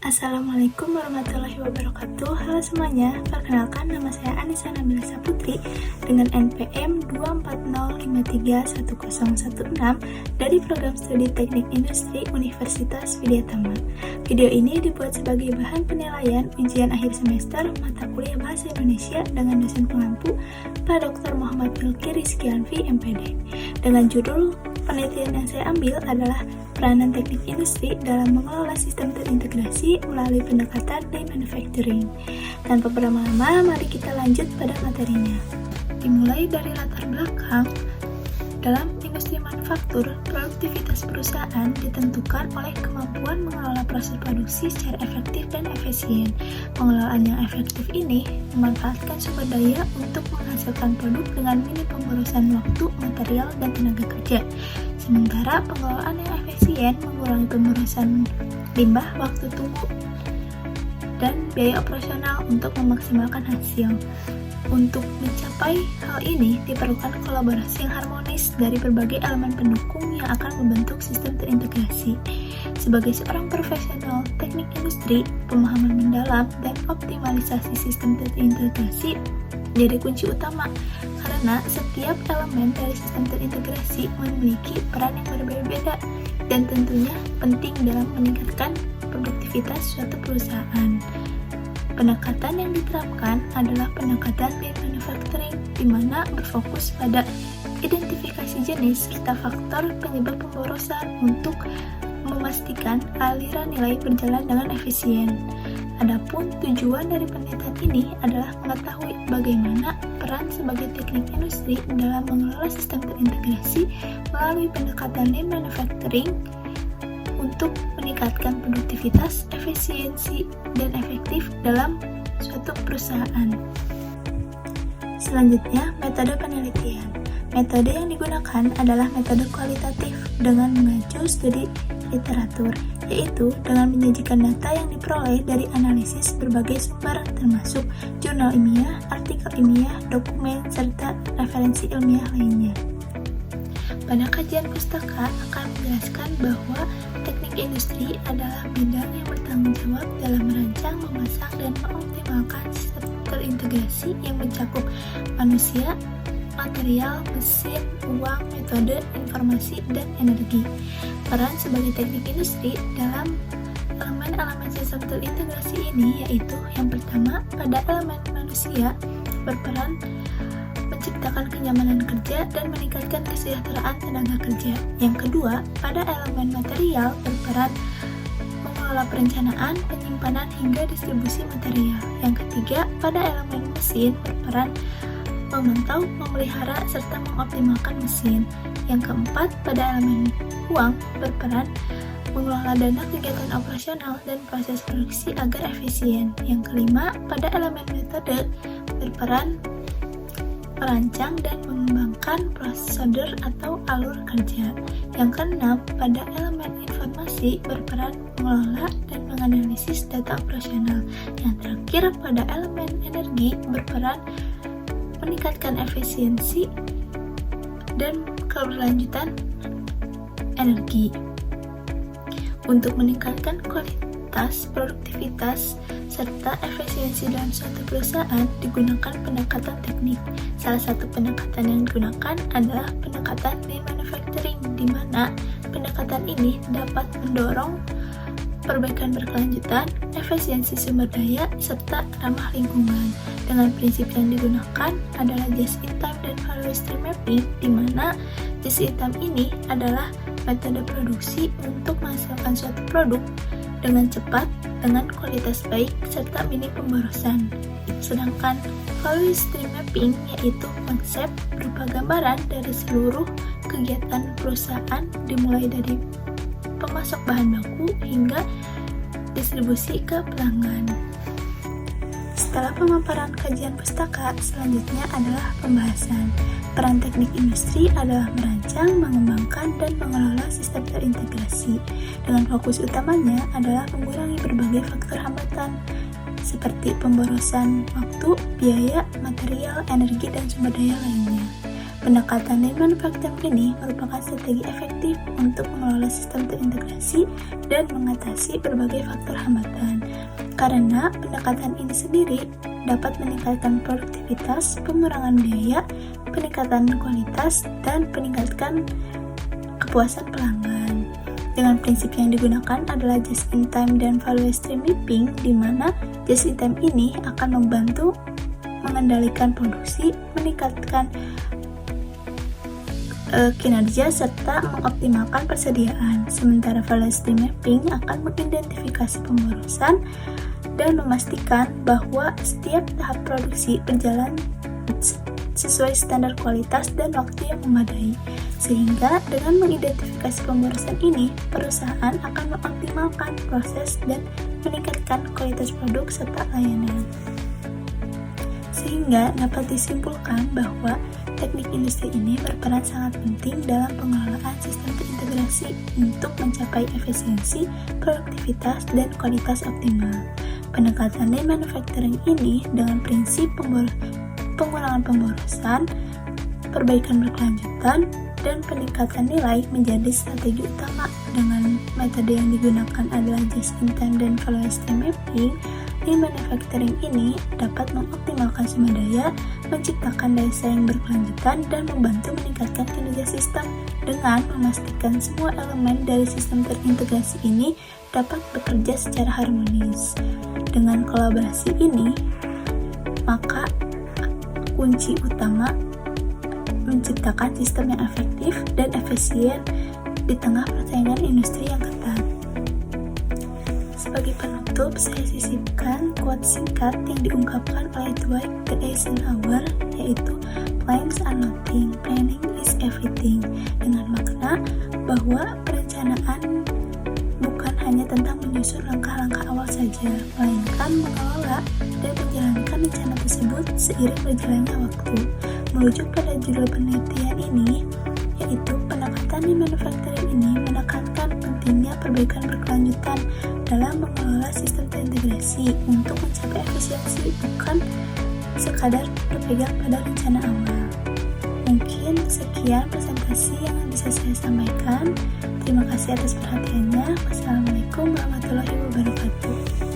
Assalamualaikum warahmatullahi wabarakatuh. Halo semuanya, perkenalkan nama saya Anissa Nabila Saputri dengan NPM 240531016 dari Program Studi Teknik Industri Universitas Widyatama. Video ini dibuat sebagai bahan penilaian ujian akhir semester mata kuliah Bahasa Indonesia dengan dosen pengampu Pak Dr. Muhammad Bilky Rizkyanfi MPD. Dengan judul penelitian yang saya ambil adalah peranan teknik industri dalam mengelola sistem terintegrasi melalui pendekatan Lean Manufacturing. Tanpa berlama-lama, mari kita lanjut pada materinya. Dimulai dari latar belakang, dalam industri manufaktur, produktivitas perusahaan ditentukan oleh kemampuan mengelola proses produksi secara efektif dan efisien. Pengelolaan yang efektif ini memanfaatkan sumber daya untuk menghasilkan produk dengan minim pemborosan waktu, material, dan tenaga kerja. Sementara pengelolaan yang efisien mengurangi pemborosan limbah, waktu tunggu, dan biaya operasional untuk memaksimalkan hasil. Untuk mencapai hal ini diperlukan kolaborasi yang harmonis dari berbagai elemen pendukung yang akan membentuk sistem terintegrasi. Sebagai seorang profesional teknik industri, pemahaman mendalam dan optimalisasi sistem terintegrasi jadi kunci utama, karena setiap elemen dari sistem terintegrasi memiliki peran yang berbeda-beda dan tentunya penting dalam meningkatkan produktivitas suatu perusahaan. Pendekatan yang diterapkan adalah pendekatan Lean Manufacturing, di mana berfokus pada identifikasi jenis serta faktor penyebab pemborosan untuk memastikan aliran nilai berjalan dengan efisien. Adapun tujuan dari penelitian ini adalah mengetahui bagaimana peran sebagai teknik industri dalam mengelola sistem terintegrasi melalui pendekatan Lean Manufacturing untuk meningkatkan produktivitas, efisiensi, dan efektif dalam suatu perusahaan. Selanjutnya, metode penelitian. Metode yang digunakan adalah metode kualitatif dengan mengacu studi literatur, yaitu dengan menyajikan data yang diperoleh dari analisis berbagai sumber termasuk jurnal ilmiah, artikel ilmiah, dokumen, serta referensi ilmiah lainnya. Pada kajian pustaka akan menjelaskan bahwa teknik industri adalah bidang yang bertanggung jawab dalam merancang, memasang, dan mengoptimalkan sistem terintegrasi yang mencakup manusia, material, mesin, uang, metode, informasi, dan energi. Peran sebagai teknik industri dalam elemen-elemen sistem terintegrasi ini yaitu yang pertama, pada elemen manusia berperan menciptakan kenyamanan kerja dan meningkatkan kesejahteraan tenaga kerja. Yang kedua, pada elemen material berperan mengelola perencanaan, penyimpanan, hingga distribusi material. Yang ketiga, pada elemen mesin berperan memantau, memelihara, serta mengoptimalkan mesin. Yang keempat, pada elemen uang berperan mengelola dana kegiatan operasional dan proses produksi agar efisien. Yang kelima, pada elemen metode berperan merancang dan mengembangkan prosedur atau alur kerja. Yang keenam, pada elemen informasi berperan mengelola dan menganalisis data operasional. Yang terakhir, pada elemen energi berperan meningkatkan efisiensi dan keberlanjutan energi. Untuk meningkatkan kualitas, produktivitas, serta efisiensi dalam suatu perusahaan digunakan pendekatan teknik. Salah satu pendekatan yang digunakan adalah pendekatan Lean Manufacturing, di mana pendekatan ini dapat mendorong perbaikan berkelanjutan, efisiensi sumber daya, serta ramah lingkungan. Dengan prinsip yang digunakan adalah just-in-time dan value stream mapping, di mana just-in-time ini adalah metode produksi untuk menghasilkan suatu produk dengan cepat, dengan kualitas baik, serta minim pemborosan. Sedangkan value stream mapping yaitu konsep berupa gambaran dari seluruh kegiatan perusahaan dimulai dari pemasok bahan baku hingga distribusi ke pelanggan. Setelah pemaparan kajian pustaka, selanjutnya adalah pembahasan. Peran teknik industri adalah merancang, mengembangkan, dan mengelola sistem terintegrasi. Dengan fokus utamanya adalah mengurangi berbagai faktor hambatan seperti pemborosan waktu, biaya, material, energi, dan sumber daya lainnya. Pendekatan Lean Manufacturing ini merupakan strategi efektif untuk mengelola sistem terintegrasi dan mengatasi berbagai faktor hambatan. Karena pendekatan ini sendiri dapat meningkatkan produktivitas, pengurangan biaya, peningkatan kualitas, dan meningkatkan kepuasan pelanggan. Dengan prinsip yang digunakan adalah just-in-time dan value stream mapping, di mana just-in-time ini akan membantu mengendalikan produksi, meningkatkan kinerja, serta mengoptimalkan persediaan. Sementara value stream mapping akan mengidentifikasi pemborosan dan memastikan bahwa setiap tahap produksi berjalan sesuai standar kualitas dan waktu yang memadai. Sehingga dengan mengidentifikasi pemborosan ini, perusahaan akan mengoptimalkan proses dan meningkatkan kualitas produk serta layanan. Sehingga dapat disimpulkan bahwa teknik industri ini berperan sangat penting dalam pengelolaan sistem terintegrasi untuk mencapai efisiensi, produktivitas, dan kualitas optimal. Pendekatan Lean Manufacturing ini dengan prinsip pengurangan pemborosan, perbaikan berkelanjutan, dan peningkatan nilai menjadi strategi utama. Dengan metode yang digunakan adalah just-in-time dan value stream mapping, Lean Manufacturing ini dapat mengoptimalkan sumber daya, menciptakan daya saing berkelanjutan, dan membantu meningkatkan kinerja sistem dengan memastikan semua elemen dari sistem terintegrasi ini dapat bekerja secara harmonis. Dengan kolaborasi ini, maka kunci utama menciptakan sistem yang efektif dan efisien di tengah persaingan industri yang ketat. Sebagai penutup, saya sisipkan quote singkat yang diungkapkan oleh Dwight D. Eisenhower, yaitu "Plans are nothing, planning is everything", dengan makna bahwa perencanaan bukan hanya tentang menyusun langkah-langkah awal saja, melainkan mengelola dan menjalankan rencana tersebut seiring berjalannya waktu. Merujuk pada judul penelitian ini, yaitu pendekatan Lean Manufacturing ini menekankan pentingnya perbaikan berkelanjutan dalam mengelola sistem terintegrasi untuk mencapai efisiensi, bukan sekadar berpegang pada rencana awal. Mungkin sekian presentasi yang bisa saya sampaikan. Terima kasih atas perhatiannya. Wassalamualaikum warahmatullahi wabarakatuh.